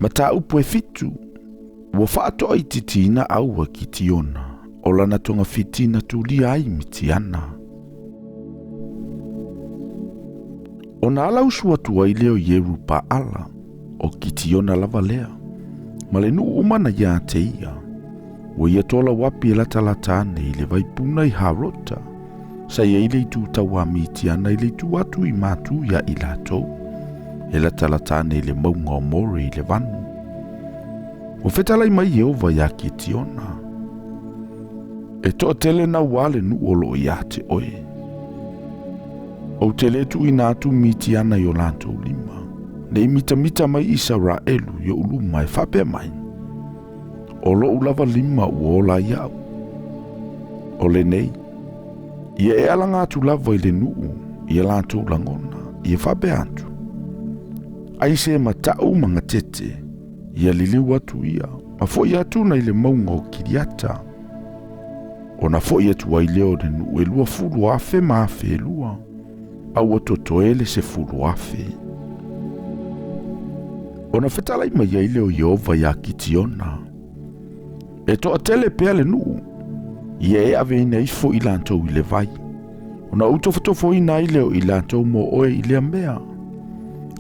Mata upu e fitu, ua whaato i titina aua ki tiona, o lana tonga fitina tuli ai mitiana. O na ala usua tuai leo yeru pa ala, o ki tiona lava lea, ma le nuu umana ia te ia, ua ia tola wapi e lata latane i le vaipuna i harota, sa ia ile i tūtau a mitiana i le tu atu i mātu ia i latou, e lata latane i le maunga o more i le vanu. O fetalai mai Yehova ia ki tiona. E toa tele na wale nu olo ia te oe. O tele tu ina atu mitiana i o lantou lima. Ne imita mai Israelu yo uluma e whape mai. O lo ulava lima uola iau. O le nei, ia e alanga atu lava i le nuu, i e lantou langona, i e whape atu. Aise matau mga tete, ia liliu atu ia, ma foi atu na ile maunga o kiriata. O na foi atu ai leo de nu e lua fulu afe ma afe lua, au atotoele se fulu afe. O na fetalai mai ai leo Yehova ia ki tiona. E toa tele pea le nuu, ia e ave ina ifo i lantou i le vai. O na utofotofo ina i leo i lantou mo oe i le ambea.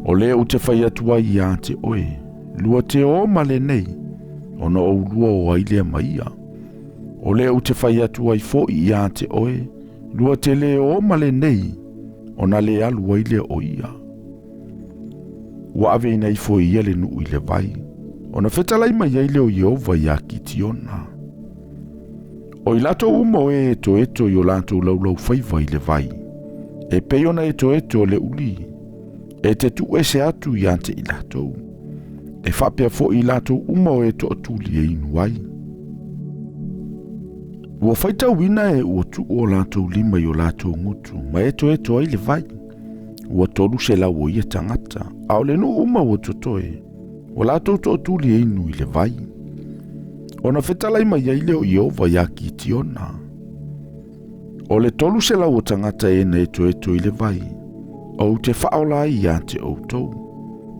O leo te whai atua i a te oe, lua te o male nei, o na o lua o ailea maia. O leo te whai atua i fo i a te oe, lua te le o male nei, o na le alu ailea o ia. Ua ave ina i fo i ele nuu i le vai, o na fetalai mai ai leo Yehova ia ki tiona. O i lato umo e eto i o lato laulau whaiva i le vai, e peiona eto o le uli, e te tu e se atu i ante i latou. E whapea fo i latou umo e to atuli e inu ai. Ua Faitauina e ua tu o latou lima i o latou ngutu, ma eto ai le vai. Ua tolu se lau o ia tangata, ao le nu uma ua totoe, o latou to atuli e inu i le vai. O na fetalai mai ai leo Yehova ia ki tiona. O le tolu se lau o tangata e na eto i le vai, o te whaola i a te outou,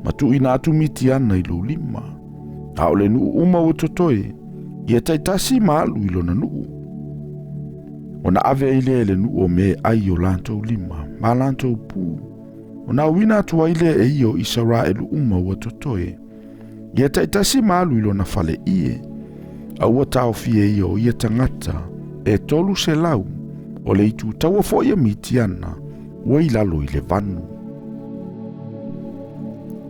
ma tu ina atu mitiana i lo lima, a o le nuu uma o totoe, i e taitasi maalu i lona nuu. O na ave aile e le nuu o me ai o lantou lima, ma lantou pū, o na wina atu aile e i o Israelu uma o totoe, i e taitasi maalu i lona fale ie, a ua tau fie i o ia tangata, e tolu se lau, o le itu taua fo ia mitiana, ua i lalo i le vanu.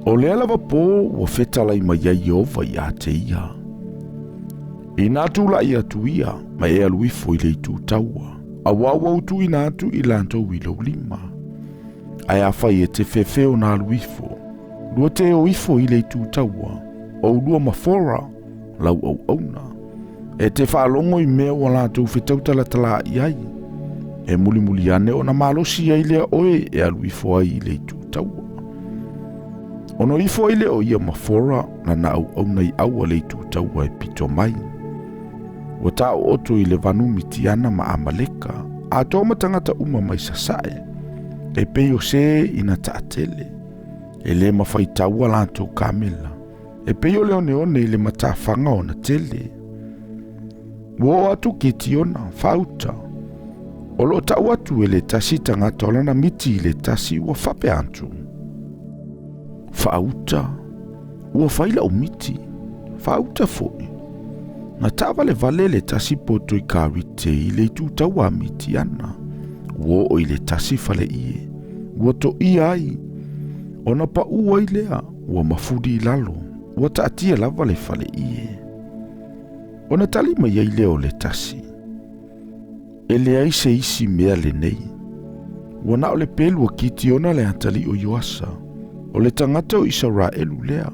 O le ala vapo ua fetalai mai ai Yehova i a te ia. I nā tūla i atu ia, ma e aluifo i le itu taua, a wawau tu i nā tu i lantou i lau lima. Ai a whai e te whewheo nā aluifo, lua te o ifo i le itu taua, o lua mafora, lau au auna. E te whaalongo i mea o lantou whetautala tala i ai. E muli ane o na malosi ai lea oe e aluifo ai i le itu taua. Ono ifo ai lea o ia mafora na na au nei aua le itu taua e pito mai. Ua tau oto i le vanu mitiana ma amaleka, a tōma tangata uma mai sasae, e peo se ina taatele, e le mawhai taua lantou kamela, e peo le one i le matawhanga o na tele. Ua atu ki tiona, whauta, o lo tau atu e le tasi tangata o lana miti i le tasi ua whape antu. Whauta, ua whaila o miti, whauta foi. Na tawa le vale le tasi poto i karite i le tūtau a miti ana. Ua o i le tasi fale ie, ua to i ai. O na pa ua i lea, ua mafudi i lalo, ua taatia lava le fale ie. O na tali mai ai leo le tasi. E le ai se isi mea le nei. Ua na o le pelu a kiti ona le antali o Yoasa, o le tangata o Israelu lea.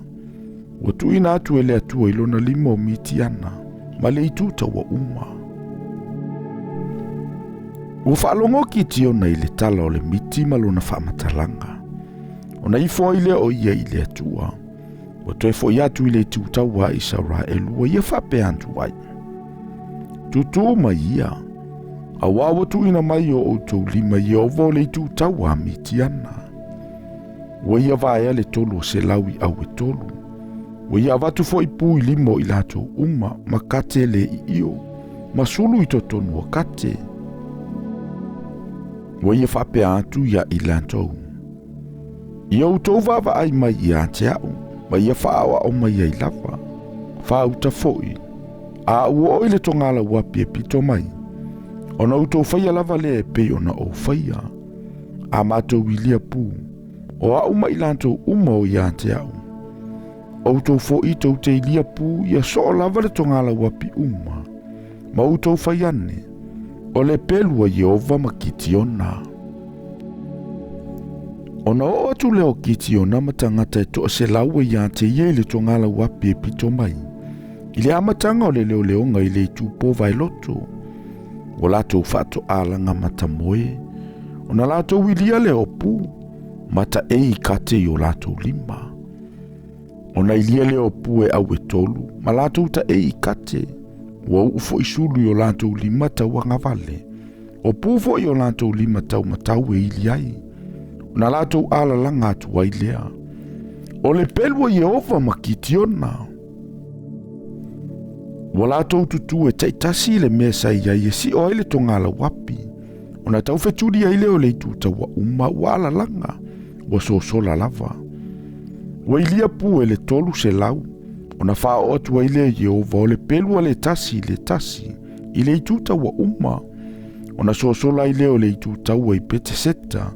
Ua tu ina atu e le atua ilona lima o mitiana, ma le ituta wa uma. Ua whaalongo kiti ona i le tala o le miti malona whaamatalanga. O na ifo ile o ia i le atua. Ua toe fo i atu i le tuta wa Israelu wa ia whape antu ai. Tutu ma ia. A wawa tu ina mai o outou lima i ovo le tuta wa mitiana. Ua ia vaea le tolu o se lawi au e tolu. Ua ia avatu fo i pū I limo I latou uma ma kate le I io, ma sulu I totonu o kate. Ua ia whapea atu ia I latou. Ia utou vava ai mai ia te au, ma ia whaawa o mai ai lava. Whauta foi, a ua o ile tongala wapi e pito mai. Ona utou whaia lava le e pei ona o whaia. A mātou ilia pū, o a uma I latou uma o ia te au. O utou fo I tau te ilia pū, ia so lava le tongala wapi uma. Ma utou whaiane, o le pelua Yehova ma kiti ona. Ona o atu leo kiti ona matangata e toa se laua ia te ie le tongala wapi e pito mai. Ile amatanga o le leo leonga I le tupo vai loto. O lato fato alanga matamoe. Ona lato wilia leo pu. Mata e kate I o lato lima. Ona ilia leo pu e au e tolu. Ma lato uta e kate. Wa ufo isulu I o lato lima tau wangavale. O pufo I o lato lima tau matau e iliai. Ona lato ala langa atu wailea. O le pelua Yehova makitiona. Wala tau tutu e taitasi le mesa ia ia si o ele tongala wapi. Ona tau feturi ai leo le tuta wa uma wala langa. Wa sola lava. Wa ilia pu ele tolu se lau. Ona faa o atu aile Yehova o le pelua le tasi. Ile tuta wa uma. Ona sola ai leo le tuta wa I pete seta.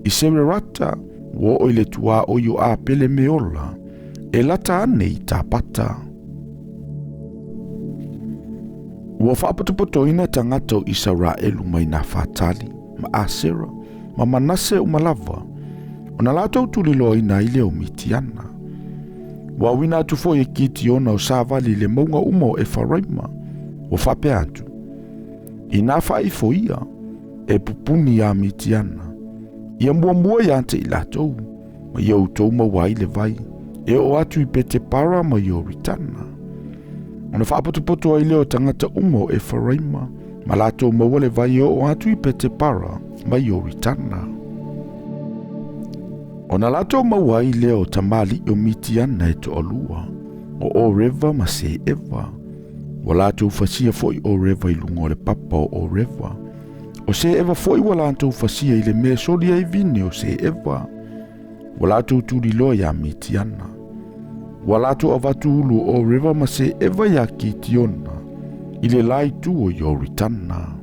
I sere rata. Wa o ile tua o yo a pele meola. E lata ane I tapata. Ua whaapotopotoina tangata o Israelu mai nā whātali, ma Asera, ma Manase o Malava, o na lātou tulilo ina ile o mitiana. Ua wina atu fo e kiti ona o sāvali le maunga uma o Efaraima, ua whapea atu. I nā whaifo ia, e pupuni a mitiana. Ia mua ia ante I lātou, ma ia utou mawai le vai, e o atu I pete para ma ia o ritana. Ona whaapotopoto ai leo tangata umo e Efaraima, ma lato maua le vai o atu I pete para, mai o ritana. Ona lato maua ai leo tamali o mitiana e to olua, o reva ma se eva. Wa lato ufasia foi o reva I lungo le papa o reva. O se eva foi wa lato ufasia I le mea solia I vine o se eva. Wa lato tulilo ya mitiana. Walato avatu ulu o river ma se eva ya ki tiona. Ile lai tu o yo ritana.